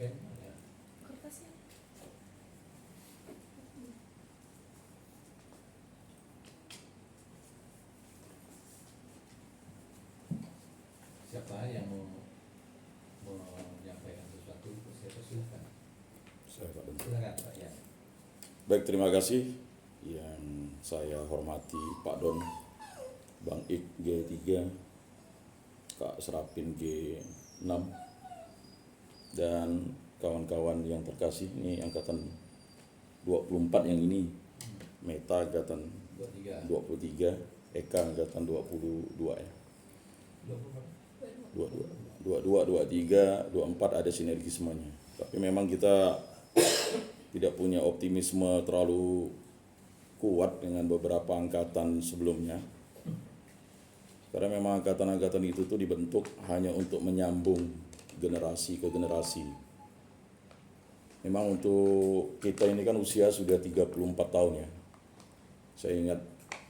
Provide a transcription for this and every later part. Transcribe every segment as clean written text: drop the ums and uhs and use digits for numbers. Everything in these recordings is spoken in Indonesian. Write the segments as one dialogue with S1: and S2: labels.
S1: Pen ada.
S2: Kertasnya.
S1: Siapa yang mau menyampaikan sesuatu? Siapa silakan.
S3: Saya Pak Don.
S1: Silakan Pak ya.
S3: Baik, terima kasih yang saya hormati Pak Don, Bang Ik G3, Kak Serapin G6, dan kawan-kawan yang terkasih. Ini angkatan 24 yang ini, Meta angkatan 23, Eka angkatan 22 ya. 22, 23, 24 ada sinergismenya. Tapi memang kita tidak punya optimisme terlalu kuat dengan beberapa angkatan sebelumnya. Karena memang angkatan-angkatan itu tuh dibentuk hanya untuk menyambung generasi ke generasi. Memang untuk kita ini kan usia sudah 34 tahun ya. Saya ingat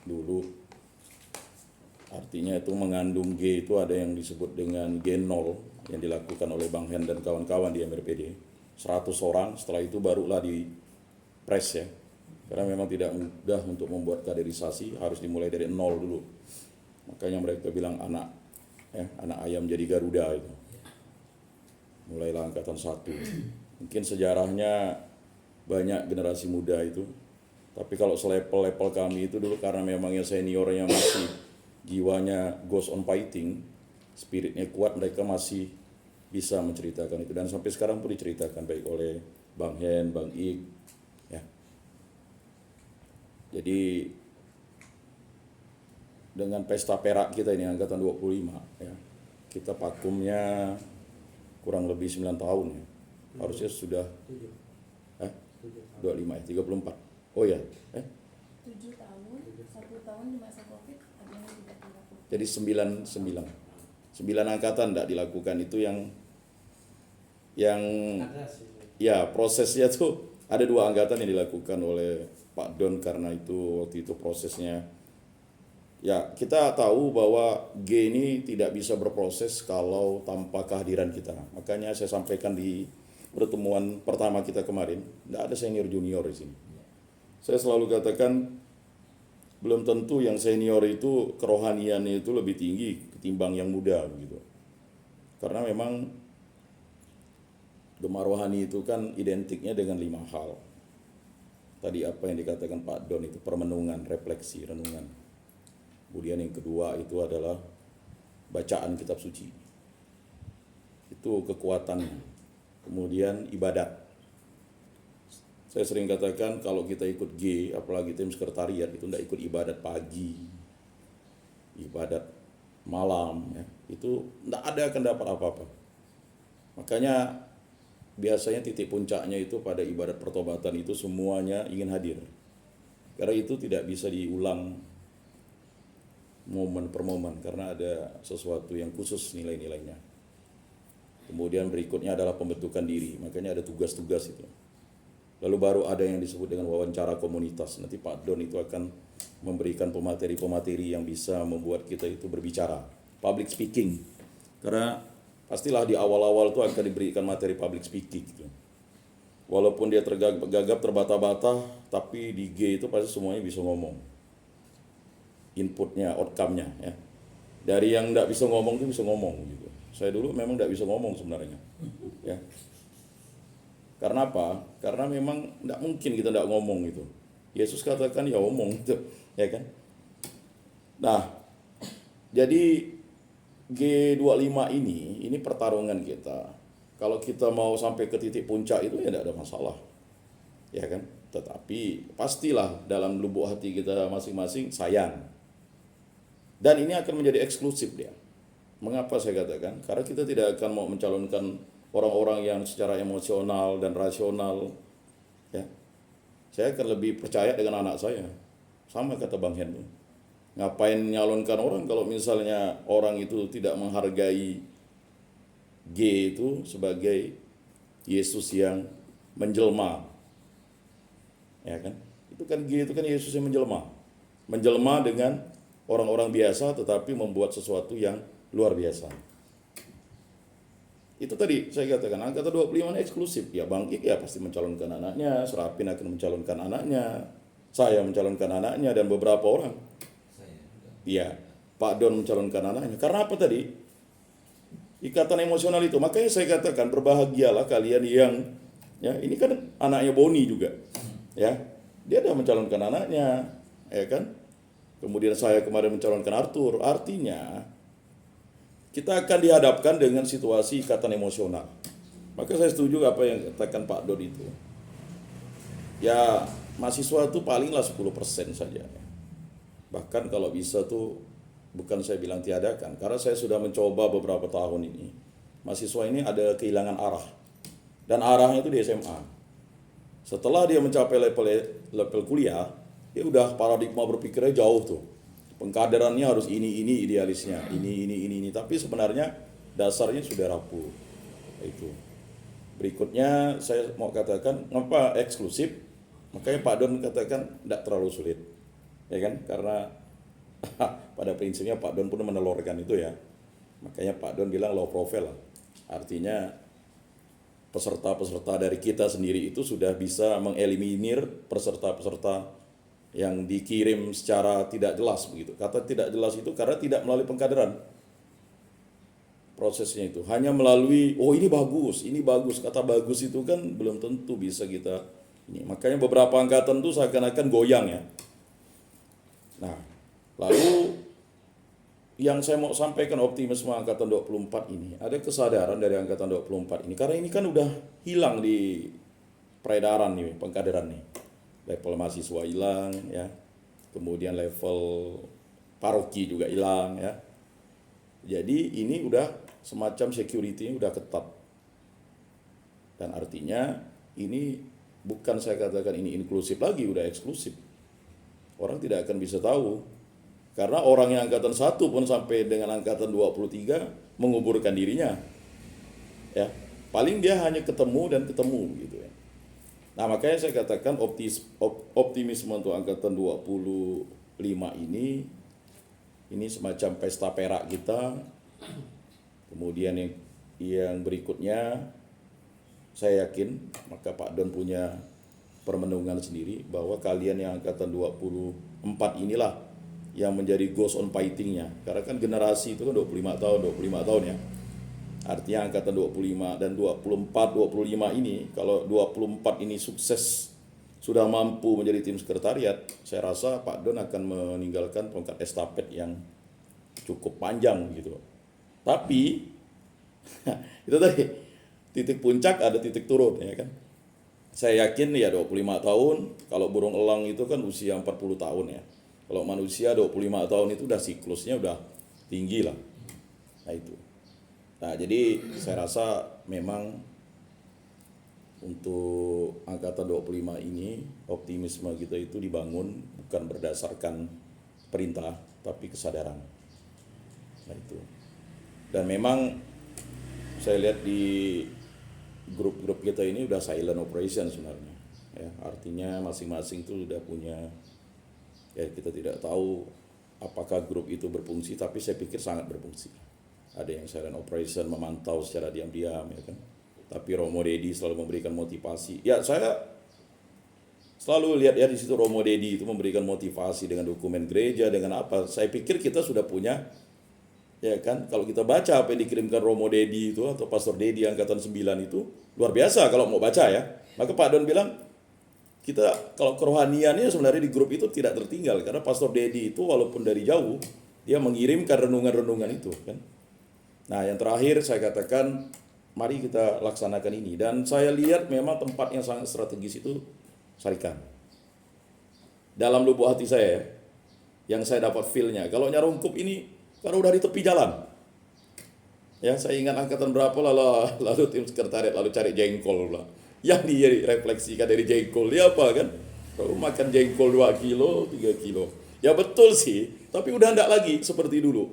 S3: dulu, artinya itu mengandung G itu ada yang disebut dengan G0 yang dilakukan oleh Bang Hen dan kawan-kawan di MRPD. 100 orang, setelah itu barulah di press ya. Karena memang tidak mudah untuk membuat kaderisasi, harus dimulai dari nol dulu. Makanya mereka bilang anak ayam jadi Garuda itu. Mulailah angkatan 1. Mungkin sejarahnya banyak generasi muda itu. Tapi kalau selevel-level kami itu dulu karena memang yang seniornya masih jiwanya goes on fighting, spiritnya kuat, mereka masih bisa menceritakan itu. Dan sampai sekarang pun diceritakan baik oleh Bang Hen, Bang Ik. Ya. Jadi dengan pesta perak kita ini angkatan 25 ya, kita vakumnya kurang lebih 9 tahun ya. Harusnya sudah 25 ya, 34. Oh ya,
S2: 7 tahun, 1 tahun di masa Covid ada yang tidak dilakukan.
S3: jadi 9 angkatan tidak dilakukan itu yang ya prosesnya tuh ada 2 angkatan yang dilakukan oleh Pak Don karena itu waktu itu prosesnya. Ya, kita tahu bahwa G ini tidak bisa berproses kalau tanpa kehadiran kita. Makanya saya sampaikan di pertemuan pertama kita kemarin, tidak ada senior junior di sini. Saya selalu katakan, belum tentu yang senior itu kerohaniannya itu lebih tinggi ketimbang yang muda gitu. Karena memang Gemar rohani itu kan identiknya dengan 5 hal. Tadi apa yang dikatakan Pak Don itu permenungan, refleksi, renungan. Kemudian yang kedua itu adalah bacaan kitab suci. Itu kekuatannya. Kemudian ibadat. Saya sering katakan kalau kita ikut G, apalagi tim sekretariat itu tidak ikut ibadat pagi, ibadat malam, ya, itu tidak ada akan dapat apa-apa. Makanya biasanya titik puncaknya itu pada ibadat pertobatan itu semuanya ingin hadir. Karena itu tidak bisa diulang momen per momen karena ada sesuatu yang khusus nilai-nilainya. Kemudian berikutnya adalah pembentukan diri, makanya ada tugas-tugas itu. Lalu baru ada yang disebut dengan wawancara komunitas. Nanti Pak Don itu akan memberikan pemateri-pemateri yang bisa membuat kita itu berbicara. Public speaking. Karena pastilah di awal-awal itu akan diberikan materi public speaking gitu. Walaupun dia tergagap, terbata-bata, tapi di G itu pasti semuanya bisa ngomong. Inputnya, outcome-nya ya. Dari yang tidak bisa ngomong itu bisa ngomong gitu. Saya dulu memang tidak bisa ngomong sebenarnya. Ya. Karena apa? Karena memang tidak mungkin kita tidak ngomong gitu. Yesus katakan ya omong gitu, ya kan? Nah, jadi G25 ini pertarungan kita. Kalau kita mau sampai ke titik puncak itu ya tidak ada masalah. Ya kan? Tetapi pastilah dalam lubuk hati kita masing-masing sayang. Dan ini akan menjadi eksklusif dia. Mengapa saya katakan? Karena kita tidak akan mau mencalonkan orang-orang yang secara emosional dan rasional. Ya. Saya akan lebih percaya dengan anak saya. Sama kata Bang Hen. Ngapain nyalonkan orang kalau misalnya orang itu tidak menghargai G itu sebagai Yesus yang menjelma. Ya kan? Itu kan G itu kan Yesus yang menjelma. Menjelma dengan orang-orang biasa tetapi membuat sesuatu yang luar biasa. itu tadi saya katakan angkatan 25 ini eksklusif. Ya Bang Ik ya pasti mencalonkan anaknya, Serapin akan mencalonkan anaknya, saya mencalonkan anaknya, dan beberapa orang.
S1: Saya juga.
S3: Iya, Pak Don mencalonkan anaknya. Karena apa tadi? Ikatan emosional itu. Makanya saya katakan berbahagialah kalian yang, ya ini kan anaknya Boni juga, ya dia dah mencalonkan anaknya, ya kan. Kemudian saya kemarin mencalonkan Arthur. Artinya kita akan dihadapkan dengan situasi ikatan emosional. Maka saya setuju apa yang katakan Pak Don itu. Ya mahasiswa itu palinglah 10% saja. Bahkan kalau bisa tuh, bukan saya bilang tiadakan, karena saya sudah mencoba beberapa tahun ini. Mahasiswa ini ada kehilangan arah. Dan arahnya itu di SMA. Setelah dia mencapai level kuliah, dia udah paradigma berpikirnya jauh tuh. Pengkaderannya harus ini idealisnya, ini. Tapi sebenarnya dasarnya sudah rapuh. Itu. Berikutnya saya mau katakan, ngapa eksklusif? Makanya Pak Don katakan tidak terlalu sulit. Ya kan? Karena pada prinsipnya Pak Don pun menelurkan itu ya. Makanya Pak Don bilang low profile lah. Artinya peserta-peserta dari kita sendiri itu sudah bisa mengeliminir peserta-peserta yang dikirim secara tidak jelas begitu. Kata tidak jelas itu karena tidak melalui pengkaderan. Prosesnya itu hanya melalui ini bagus. Kata bagus itu kan belum tentu bisa kita ini. Makanya beberapa angkatan itu seakan-akan goyang ya. Nah, lalu yang saya mau sampaikan optimisme angkatan 24 ini, ada kesadaran dari angkatan 24 ini karena ini kan udah hilang di peredaran nih pengkaderan nih. Level mahasiswa hilang ya, kemudian level paroki juga hilang ya. Jadi ini udah semacam security udah ketat, dan artinya ini bukan saya katakan ini inklusif lagi, udah eksklusif. Orang tidak akan bisa tahu karena orang yang angkatan 1 pun sampai dengan angkatan 23 menguburkan dirinya ya, paling dia hanya ketemu gitu ya. Nah makanya saya katakan optimisme untuk angkatan 25 ini semacam pesta perak kita. Kemudian yang berikutnya saya yakin maka Pak Don punya permenungan sendiri bahwa kalian yang angkatan 24 inilah yang menjadi ghost on fighting-nya. Karena kan generasi itu kan 25 tahun ya. Artinya angkatan 25 dan 24, 25 ini, kalau 24 ini sukses, sudah mampu menjadi tim sekretariat, saya rasa Pak Don akan meninggalkan tongkat estafet yang cukup panjang gitu. Tapi, itu tadi, titik puncak ada titik turun ya kan. Saya yakin ya 25 tahun, kalau burung elang itu kan usia 40 tahun ya. Kalau manusia 25 tahun itu udah siklusnya udah tinggi lah. Nah itu. Nah, jadi saya rasa memang untuk angkatan 25 ini optimisme kita itu dibangun bukan berdasarkan perintah tapi kesadaran. Nah itu. Dan memang saya lihat di grup-grup kita ini udah silent operation sebenarnya. Ya, artinya masing-masing itu sudah punya, ya kita tidak tahu apakah grup itu berfungsi, tapi saya pikir sangat berfungsi. Ada yang silent operation memantau secara diam-diam ya kan. Tapi Romo Dedi selalu memberikan motivasi. Ya saya selalu lihat ya di situ Romo Dedi itu memberikan motivasi dengan dokumen gereja, dengan apa. Saya pikir kita sudah punya ya kan. Kalau kita baca apa yang dikirimkan Romo Dedi itu atau Pastor Dedi angkatan 9 itu luar biasa kalau mau baca ya. Maka Pak Don bilang kita kalau kerohaniannya sebenarnya di grup itu tidak tertinggal karena Pastor Dedi itu walaupun dari jauh dia mengirimkan renungan-renungan itu kan. Nah yang terakhir saya katakan mari kita laksanakan ini, dan saya lihat memang tempat yang sangat strategis itu Sarikan. Dalam lubuk hati saya yang saya dapat feel-nya kalau Nyarungkup ini kalau udah di tepi jalan ya, saya ingat angkatan berapa lalu tim sekretariat lalu cari jengkol lah yang direfleksikan dari jengkol dia apa kan, kalau makan jengkol 2 kilo 3 kilo ya betul sih, tapi udah enggak lagi seperti dulu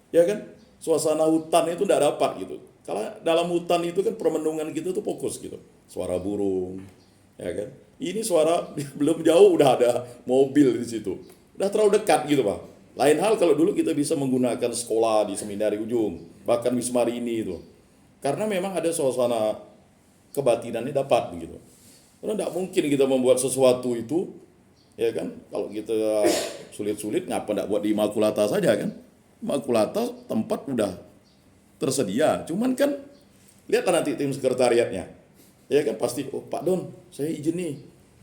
S3: ya kan. Suasana hutan itu enggak dapat gitu. Karena dalam hutan itu kan permenungan kita tuh fokus gitu. Suara burung, ya kan. Ini suara belum jauh udah ada mobil di situ. Udah terlalu dekat gitu, Pak. Lain hal kalau dulu kita bisa menggunakan sekolah di seminari ujung, bahkan Wisma Rini itu. Karena memang ada suasana kebatinannya dapat begitu. Karena tidak mungkin kita membuat sesuatu itu, ya kan? Kalau kita sulit-sulit, ngapa tidak buat di Immaculata saja kan? Immaculata tempat udah tersedia. Cuman kan lihatlah nanti tim sekretariatnya, ya kan pasti, oh Pak Don, saya izin nih,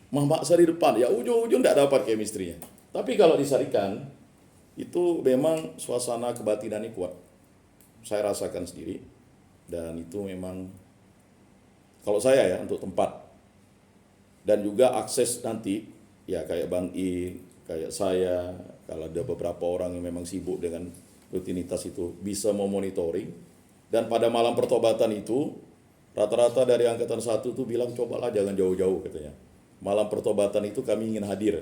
S3: maksa di depan, ya ujung-ujung tidak dapat chemistry-nya. Tapi kalau disarikan, itu memang suasana kebatinannya kuat. Saya rasakan sendiri, dan itu memang kalau saya ya untuk tempat dan juga akses nanti ya kayak Bang I, kayak saya, kalau ada beberapa orang yang memang sibuk dengan rutinitas itu bisa memonitoring. Dan pada malam pertobatan itu rata-rata dari angkatan 1 tuh bilang cobalah jangan jauh-jauh katanya. Malam pertobatan itu kami ingin hadir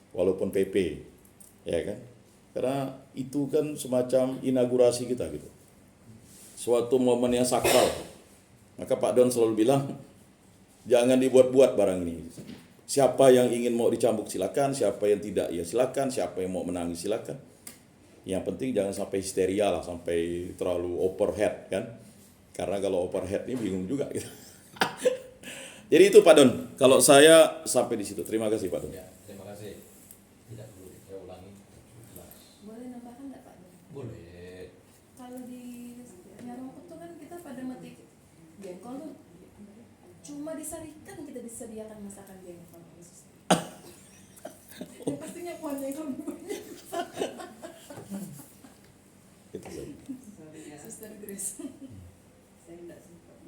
S3: walaupun PP, ya kan? Karena itu kan semacam inaugurasi kita gitu. Suatu momen yang sakral. Maka Pak Don selalu bilang, jangan dibuat-buat barang ini. Siapa yang ingin mau dicambuk silakan, siapa yang tidak ya silakan, siapa yang mau menangis silakan. Yang penting jangan sampai histeria lah, sampai terlalu overhead kan. Karena kalau overhead ini bingung juga gitu. Jadi itu Pak Don, kalau saya sampai di situ. Terima kasih Pak Don.
S1: Ya, terima kasih. Tidak perlu saya ulangi. Jelas.
S2: Boleh nambahkan nggak Pak?
S1: Boleh.
S2: Kalau di Nyarongkot tuh kan kita pada metik jengkol tuh, cuma disarikan kita disediakan masakan jengkol. Ya pastinya pohon jengkol banyak.
S3: Itu saja.
S2: Sister Grace.
S4: Saya tidak sempat.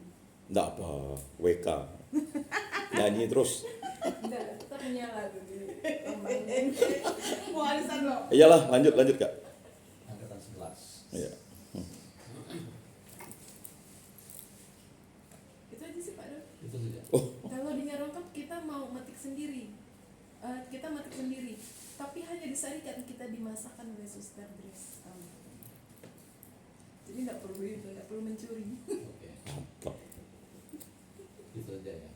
S3: Nggak apa, WK. Nyanyi terus.
S2: Enggak, kita punya lagu di
S4: Mau arisan loh.
S3: Iyalah, lanjut Kak.
S1: Angkatan 11.
S3: Iya.
S2: itu aja sih Pak Don.
S1: Itu saja.
S3: Oh,
S2: Kalau di Nyarongkot kita mau metik sendiri, kita metik sendiri, tapi hanya disarikan kita dimasakkan oleh Suster Grace. Jadi nggak perlu itu, nggak perlu mencuri.
S1: Oke.
S3: mantap.
S1: Itu saja ya.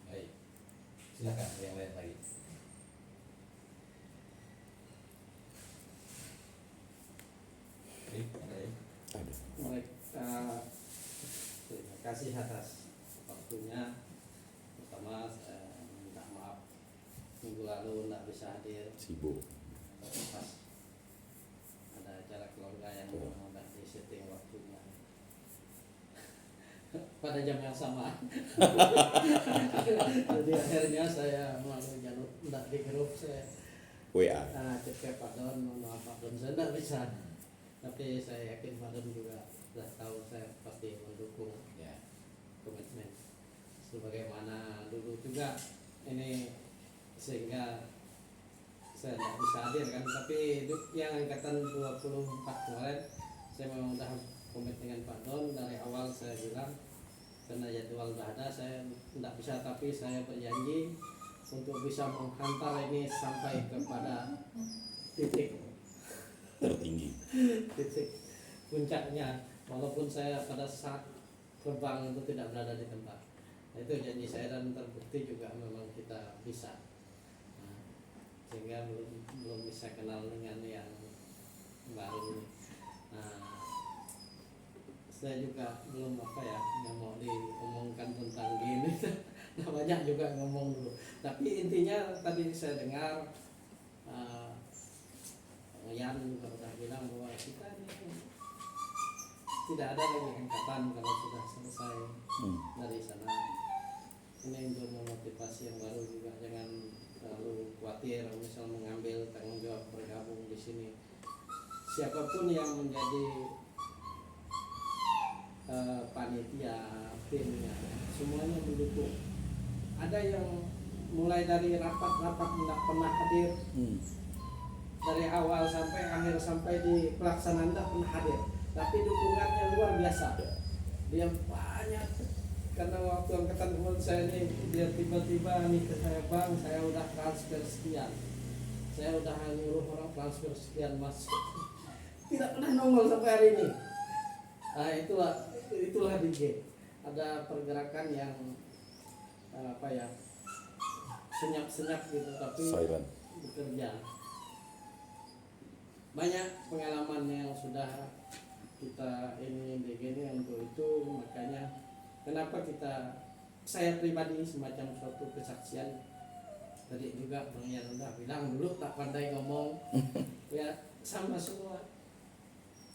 S1: Baik. Silakan yang lain lagi. Baik, ada ya?
S3: Ada.
S5: Baik, terima kasih atas waktunya. Pertama saya minta maaf minggu lalu tidak bisa hadir
S3: Sibuk.
S5: pas ada acara keluarga yang tidak di setting waktunya pada jam yang sama. Jadi akhirnya saya melalui jalur tidak di grup saya
S3: WA.
S5: cek ke Pak Don, maaf Pak Don saya tidak bisa. Tapi saya yakin Pak Don juga sudah tahu saya pasti mendukung
S1: Ya.
S5: komitmen sebagaimana dulu juga ini, sehingga saya tidak bisa hadir kan, tapi yang angkatan 24 kemarin saya memang sudah komit dengan Pak Don dari awal. Saya bilang karena jadwal sudah ada saya tidak bisa, tapi saya berjanji untuk bisa menghantar ini sampai kepada titik puncaknya, walaupun saya pada saat terbang itu tidak berada di tempat. Nah, itu janji saya dan terbukti juga memang kita bisa. Nah, sehingga belum bisa kenal dengan yang baru ini. Nah, saya juga belum yang mau diomongkan tentang gini. Nah, banyak juga ngomong dulu. Tapi intinya tadi saya dengar Yan sudah bilang bahwa kita ini tidak ada lagi angkatan kalau sudah selesai dari sana. Ini untuk memotivasi yang baru juga, jangan terlalu khawatir misal mengambil tanggung jawab bergabung di sini. Siapapun yang menjadi panitia, timnya, semuanya mendukung. Ada yang mulai dari rapat-rapat tidak pernah hadir. Dari awal sampai akhir, sampai di pelaksanaan tidak pernah hadir, tapi dukungannya luar biasa. Dia banyak, karena waktu angkatan kemarin saya ini dia tiba-tiba nih ke saya, Bang, saya udah transfer sekian, saya udah nyuruh orang transfer sekian, Mas, tidak pernah nongol sampai hari ini. Nah, itulah DJ. Ada pergerakan yang senyap-senyap gitu, tapi
S3: Silent.
S5: bekerja. Banyak pengalaman yang sudah kita ini begini untuk itu, makanya kenapa saya pribadi semacam suatu kesaksian. Tadi juga Bang Yan udah bilang dulu tak pandai ngomong, ya sama semua.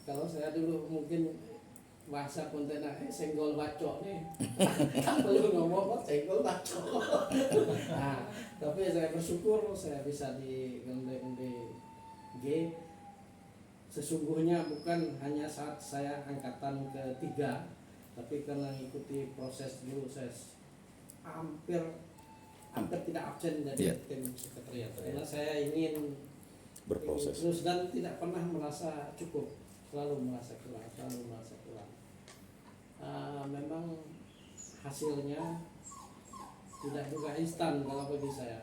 S5: Kalau saya dulu mungkin bahasa Pontianak senggol bacok nih, tak perlu ngomong kok senggol bacok. Nah, tapi saya bersyukur saya bisa di G. Sesungguhnya bukan hanya saat saya angkatan ketiga, tapi karena mengikuti proses dulu saya hampir tidak absen dari tim sekretariat, karena saya ingin
S3: Berproses.
S5: terus dan tidak pernah merasa cukup, selalu merasa kurang. Memang hasilnya tidak juga instan kalau bagi saya,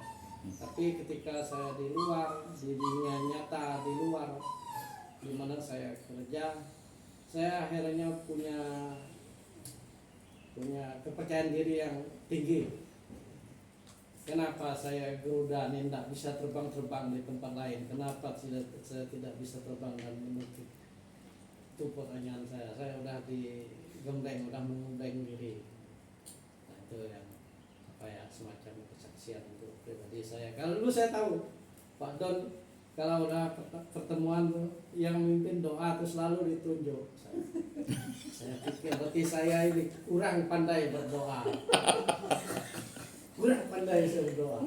S5: tapi ketika saya di luar, di dunia nyata di luar, di mana saya kerja, saya akhirnya punya kepercayaan diri yang tinggi. Kenapa saya Garuda ini tidak bisa terbang di tempat lain? Kenapa saya tidak bisa terbang dan menukik? Itu pertanyaan saya. Saya udah digembleng, udah menggembleng diri. Nah, itu yang semacam kesaksian untuk pribadi saya. Kalau dulu saya tahu Pak Don kalau udah pertemuan yang memimpin doa itu selalu ditunjuk. Saya pikir berarti saya ini kurang pandai berdoa. Kurang pandai berdoa.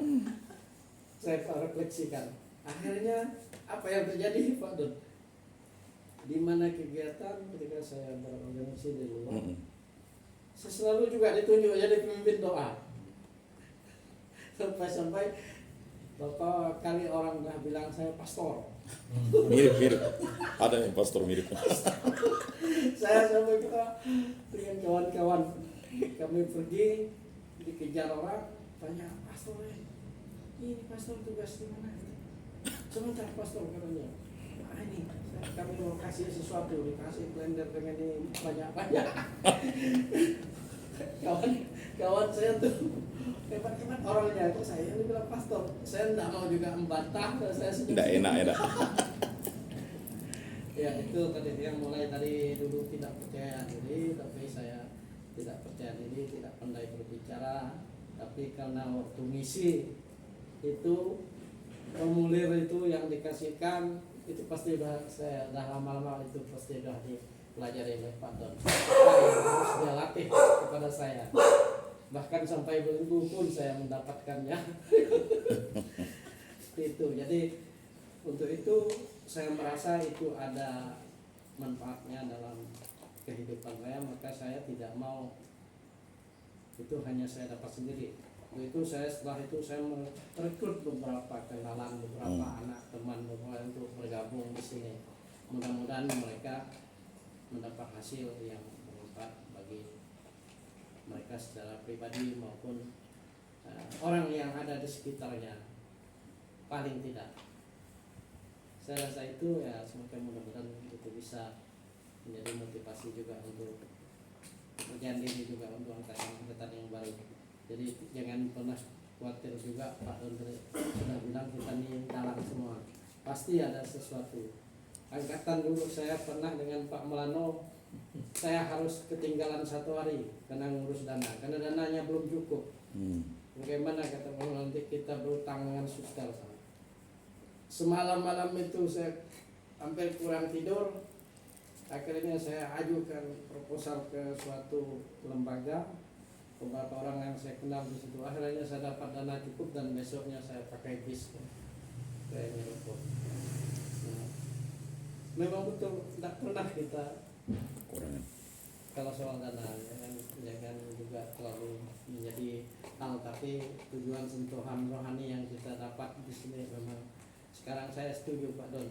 S5: Saya refleksikan. Akhirnya apa yang terjadi Pak Don? Di mana kegiatan ketika saya berorganisasi di luar, saya selalu juga ditunjuk jadi pemimpin doa. Sampai beberapa kali orang udah bilang saya pastor.
S3: Mirip. Ada nih pastor mirip.
S5: Saya sampai kita dengan kawan-kawan kami pergi dikejar orang, tanya pastor ini pastor tugas di mana? Sebentar pastor katanya. Nah, ini kami mau kasih sesuatu, dikasih blender dengan ini banyak. Kawan saya tuh hebat orangnya, kok saya ini bilang pastor, saya tidak mau juga membantah, saya
S3: Tidak enak ya.
S5: Ya itu tadi yang mulai tadi dulu tidak percaya diri, tapi saya tidak percaya diri, tidak pandai berbicara, tapi karena waktu misi itu formulir itu yang dikasihkan itu pasti saya lama-lama itu pasti sudah dipelajari oleh Pak Don. Harus dia latih kepada saya. Bahkan sampai belenggu pun saya mendapatkannya. Itu. Jadi untuk itu saya merasa itu ada manfaatnya dalam kehidupan saya, maka saya tidak mau itu hanya saya dapat sendiri. Itu setelah itu saya merekrut beberapa kenalan, beberapa anak teman untuk bergabung di sini. Mudah-mudahan mereka mendapat hasil yang bermanfaat bagi mereka secara pribadi maupun orang yang ada di sekitarnya. Paling tidak, saya rasa itu ya semacam mudah-mudahan itu bisa menjadi motivasi juga untuk kepercayaan diri juga untuk angkatan yang baru. Jadi jangan pernah khawatir juga, Pak Don sudah bilang kita ini dalang semua, pasti ada sesuatu. Angkatan dulu saya pernah dengan Pak Melano, saya harus ketinggalan 1 hari karena ngurus dana, karena dananya belum cukup. Bagaimana kata Pak Melano, nanti kita berutang dengan suster. Semalam-malam itu saya hampir kurang tidur. Akhirnya saya ajukan proposal ke suatu lembaga, beberapa orang yang saya kenal di situ. Akhirnya saya dapat dana cukup dan besoknya saya pakai bis ke Eropa. Nah, memang betul tidak pernah kita
S3: Kurangan.
S5: kalau soal dana jangan juga terlalu menjadi hal, tapi tujuan sentuhan rohani yang kita dapat di sini memang. Sekarang saya setuju Pak Don.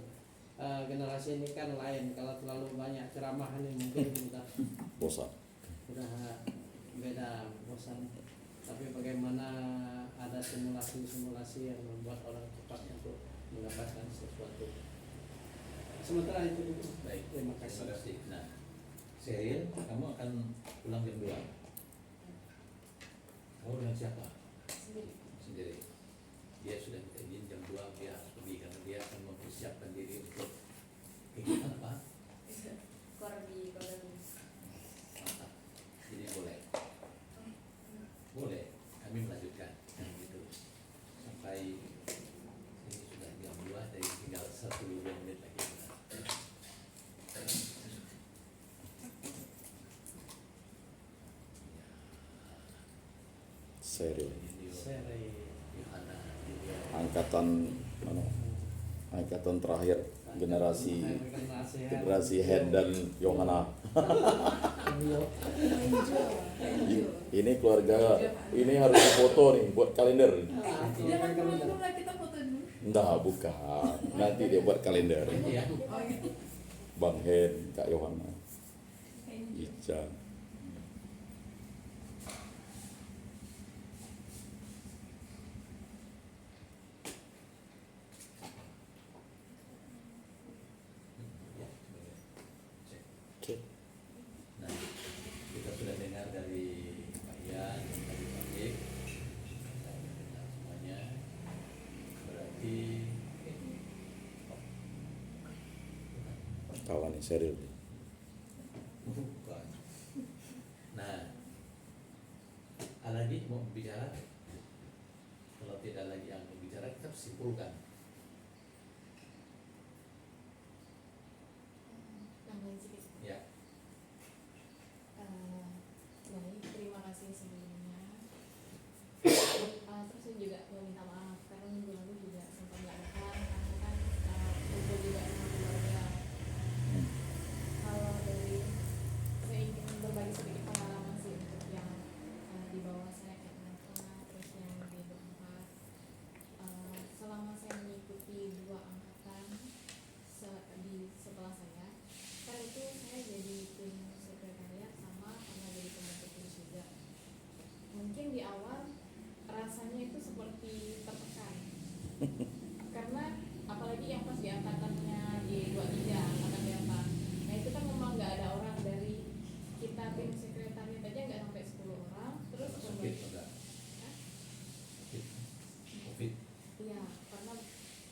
S5: Generasi ini kan lain, kalau terlalu banyak ceramah ini mungkin udah
S3: Bosan.
S5: Beda, bosan. Tapi bagaimana ada simulasi yang membuat orang cepat untuk mendapatkan sesuatu. Sementara itu
S1: Baik,
S5: terima kasih.
S1: Nah, Sheryl, kamu akan pulang jam 2. Kamu dengan siapa? Sendiri. Dia sudah minta izin jam 2, dia harus pergi karena dia akan mempersiapkan diri untuk kegiatan apa?
S4: Koordinasi
S3: Serius.
S5: Seri.
S1: Yohana, Julia.
S3: Angkatan terakhir generasi
S5: Generasi
S3: Hen dan Yohana.
S2: Angel.
S3: Ini keluarga ini harus difoto nih buat kalender.
S2: Jangan dulu lah, kita foto dulu.
S3: Enggak, bukan. Nanti dia buat kalender.
S1: Iya.
S2: Oh gitu.
S3: Bang Hen, Kak Yohana, Ica.
S1: Ya, boleh. Cek.
S3: Oke.
S1: Nah, kita sudah dengar dari Pak Ian, dari Pak Dik, kita mendengar semuanya. Berarti
S3: Kawan nih serius.
S1: bukan. Nah, ada lagi mau bicara? Kalau tidak lagi yang mau bicara, kita simpulkan.
S2: Nambahin sedikit.
S1: Ya,
S2: Baik, terima kasih sebelumnya. Terus saya juga mau minta maaf karena minggu lalu juga sempat diadakan karena kan kumpul juga sama keluarga. Kalau dari saya ingin berbagi sedikit pengalaman sih untuk yang di bawah saya kayak kenapa, terus yang di 24. Selama saya mengikuti 2 angkatan di setelah saya, kan itu saya jadi tim sekretariat sama jadi pembantu tulis juga. Mungkin di awal rasanya itu seperti tertekan karena apalagi yang pas di angkatannya di 23 angkatan Delta. Nah itu kan memang nggak ada orang dari kita tim sekretariat aja nggak sampai 10 orang. Terus
S1: sakit enggak?
S2: Hah?
S1: Sakit. Covid.
S2: Iya, karena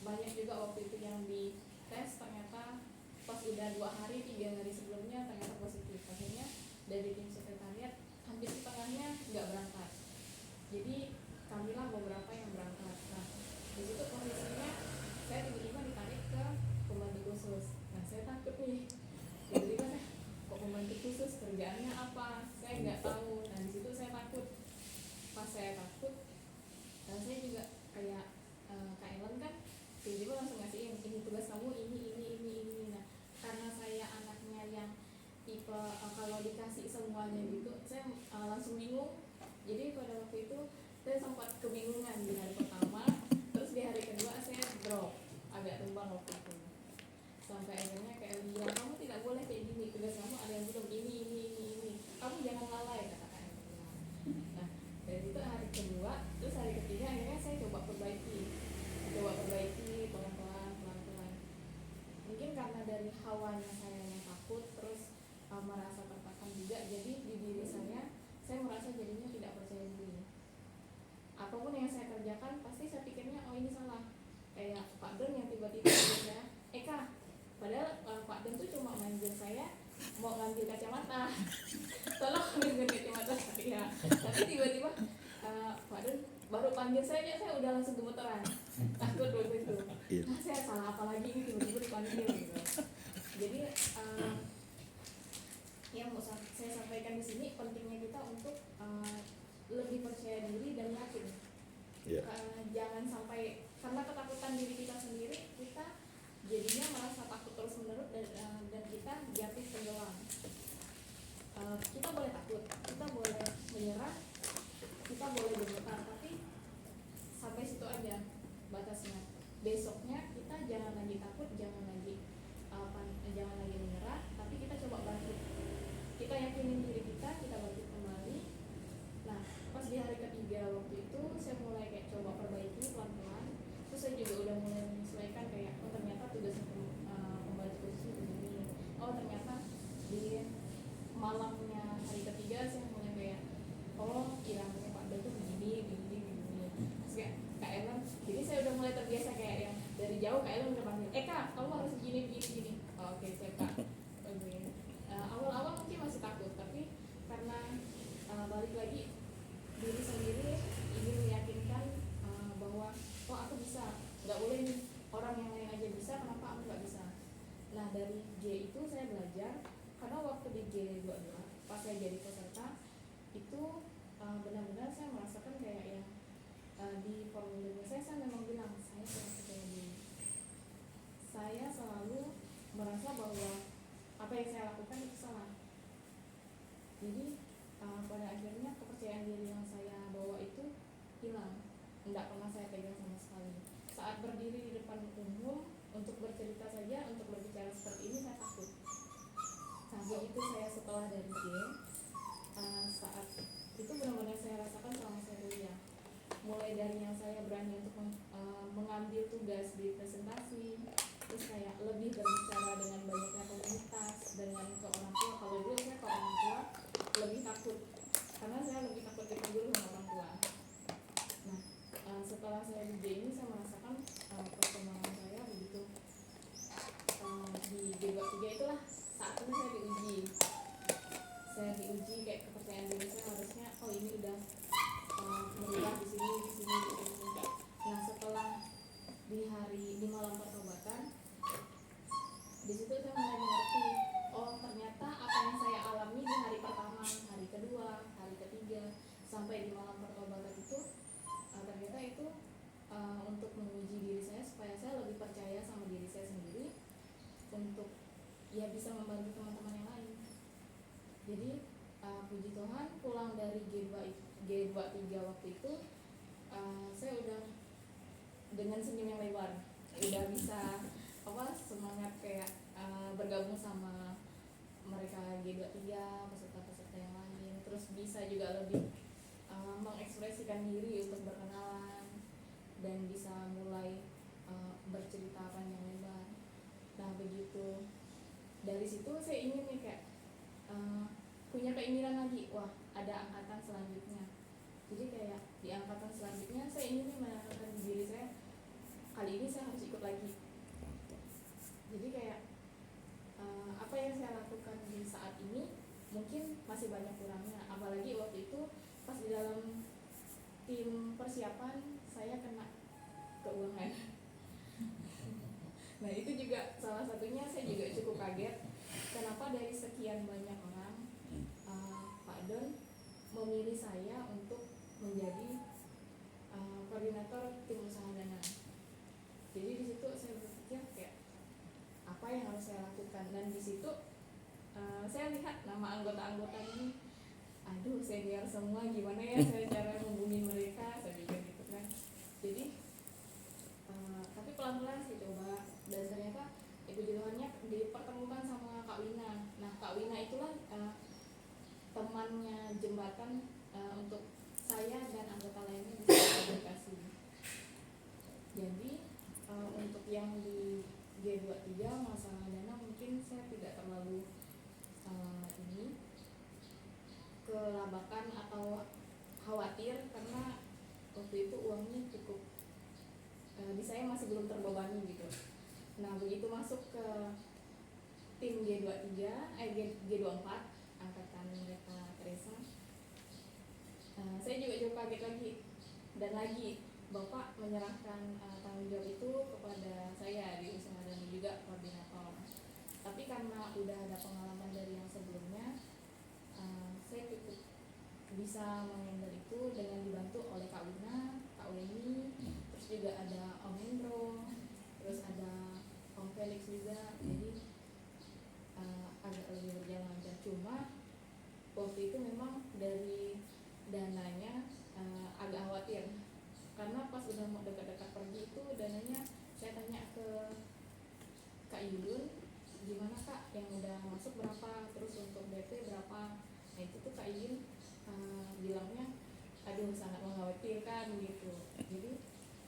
S2: banyak juga waktu itu yang di tes ternyata pas udah 2 hari 3 hari sebelumnya ternyata positif. Akhirnya dari tim sekretariat hampir setengahnya nggak berangkat. Jadi kamilah beberapa yang berangkat. Nah di situ kondisinya saya tiba-tiba ditarik ke pembantu khusus. Nah saya takut nih, tiba-tiba kok pembantu khusus kerjaannya apa? Saya nggak tahu. Nah di situ saya takut. Pas saya takut, dan saya juga kayak Kak Ellen kan tiba-tiba langsung ngasihin ini tugas kamu ini. Nah karena saya anaknya yang tipe kalau dikasih semuanya gitu saya langsung bingung. Jadi pada waktu itu saya sempat kebingungan di hari pertama, terus di hari kedua saya drop, agak tumbang waktu itu. Sampai akhirnya kayak bilang kamu tidak boleh kayak gini, tugas kamu ada yang belum ini. Kamu jangan lalai kata Kak Ellen bilang. Nah dari itu hari kedua, terus hari ketiga akhirnya saya coba perbaiki pelan-pelan. Mungkin karena dari hawanya saya yang takut, terus merasa tertekan juga, jadi di diri saya merasa jadinya tidak percaya diri. Apapun yang saya kerjakan pasti saya pikirnya oh ini salah. Kayak Pak Don yang tiba-tiba saya, Kak, padahal Pak Don tuh cuma manggil saya mau ngambil kacamata, tolong ambil kacamata saya. Tapi tiba-tiba Pak Don baru panggil saya udah langsung gemeteran, takut waktu itu. Nah saya salah apa lagi ini tiba-tiba dipanggil gitu. Jadi yang mau saya sampaikan di sini pentingnya kita untuk lebih percaya diri dan yakin.
S3: Yeah.
S2: Jangan sampai karena ketakutan diri kita sendiri kita jadinya merasa takut terus menerus dan kita jatuh tenggelam. Kita boleh takut, kita boleh menyerah, kita boleh gemetar, tapi sampai situ aja batasnya. Besoknya kita jangan lagi takut, jangan lagi menyerah, tapi kita coba bangkit. Kita yakinin diri kita bangkit kembali. Nah pas di hari ketiga waktu itu saya mulai kayak coba perbaiki pelan-pelan. Terus saya juga udah mulai menyesuaikan kayak oh ternyata tugasnya pembantu khusus begini. Oh ternyata di malamnya hari ketiga saya mulai kayak oh irangnya Pak Don tuh begini. Terus kayak Kak Ellen, jadi saya udah mulai terbiasa kayak yang dari jauh Kak Ellen udah panggil, Kak kamu harus begini. Oh, oke siap Kak. Awal-awal mungkin masih takut, tapi karena balik lagi diri sendiri ingin meyakinkan bahwa oh aku bisa, nggak boleh nih orang yang lain aja bisa, kenapa aku nggak bisa. Nah dari G itu saya belajar karena waktu di G22 pas saya jadi peserta itu benar-benar saya merasakan kayak di formulirnya saya memang bilang saya kurang percaya diri. Saya selalu merasa bahwa apa yang saya lakukan itu salah. Jadi pada akhirnya kepercayaan diri yang saya bawa itu hilang, tidak pernah saya pegang sama sekali. Saat berdiri di depan umum untuk bercerita saja, untuk berbicara seperti ini saya takut. Sampai itu saya setelah dari game, saat itu benar-benar saya rasakan selama saya kuliah. Mulai dari yang saya berani untuk mengambil tugas di presentasi, terus saya lebih berbicara dengan banyaknya komunitas, dengan ke orang tua. Kalau dulu saya ke orang tua lebih takut, karena saya lebih takut ditegur sama orang tua. Nah, setelah saya di G ini saya merasakan perkembangan saya begitu. Di G23 itulah saat itu saya diuji kayak kepercayaan diri saya harusnya ini udah merubah di sini. Nah, setelah di malam pertobatan, di situ saya mulai mengerti, ternyata apa yang saya alami di hari pertama, hari kedua, hari ketiga, sampai di malam pertobatan itu ternyata itu untuk menguji diri saya supaya saya lebih percaya sama diri saya sendiri, untuk ya bisa membantu teman-teman yang lain. Jadi puji Tuhan pulang dari G23 waktu itu saya udah dengan senyum yang lebar, udah bisa semangat kayak bergabung sama mereka G23, peserta-peserta yang lain, terus bisa juga lebih mengekspresikan diri untuk berkenalan dan bisa mulai bercerita panjang lebar. Nah, begitu dari situ saya ingin nih kayak punya keinginan lagi, ada angkatan selanjutnya. Jadi kayak di angkatan selanjutnya saya ingin nih menanamkan di diri saya, kali ini saya harus ikut lagi. Jadi kayak apa yang saya lakukan di saat ini mungkin masih banyak kurangnya, apalagi waktu itu pas di dalam tim persiapan saya kena keuangan. Nah, itu juga salah satunya saya juga cukup kaget kenapa dari sekian banyak orang Pak Don memilih saya untuk menjadi koordinator tim usaha dana. Jadi di situ saya berpikir kayak apa yang harus saya lakukan, dan di situ saya lihat nama anggota-anggota ini, aduh senior semua, gimana ya saya cara menghubungi mereka, saya pikir gitu kan. Jadi tapi pelan-pelan saya coba, dan ternyata puji Tuhannya dipertemukan sama Kak Wina. Nah, Kak Wina itulah temannya jembatan untuk saya dan anggota lainnya bisa komunikasi. Jadi untuk yang di G23 masalah dana mungkin saya tidak terlalu kelabakan atau khawatir, karena waktu itu uangnya cukup di saya masih belum terbebani gitu. Nah, begitu masuk ke tim G23, G24 angkatan mereka Teresa, saya juga cukup kaget lagi, dan lagi Bapak menyerahkan tanggung jawab itu kepada saya di usaha dan juga koordinator. Tapi karena udah ada pengalaman dari yang sebelumnya, saya cukup bisa mengendal itu dengan dibantu oleh Kak Wina, Kak Weni, terus juga ada Om Hendro, terus ada Om Felix juga. Jadi agak lebih berjalan lancar. Cuma waktu itu memang dari dananya agak khawatir, karena pas udah mau dekat-dekat pergi itu dananya saya tanya ke Kak Yudun, gimana Kak yang udah masuk berapa, terus untuk DP berapa. Nah, itu tuh Kak Yudun bilangnya aduh sangat mengkhawatirkan gitu. Jadi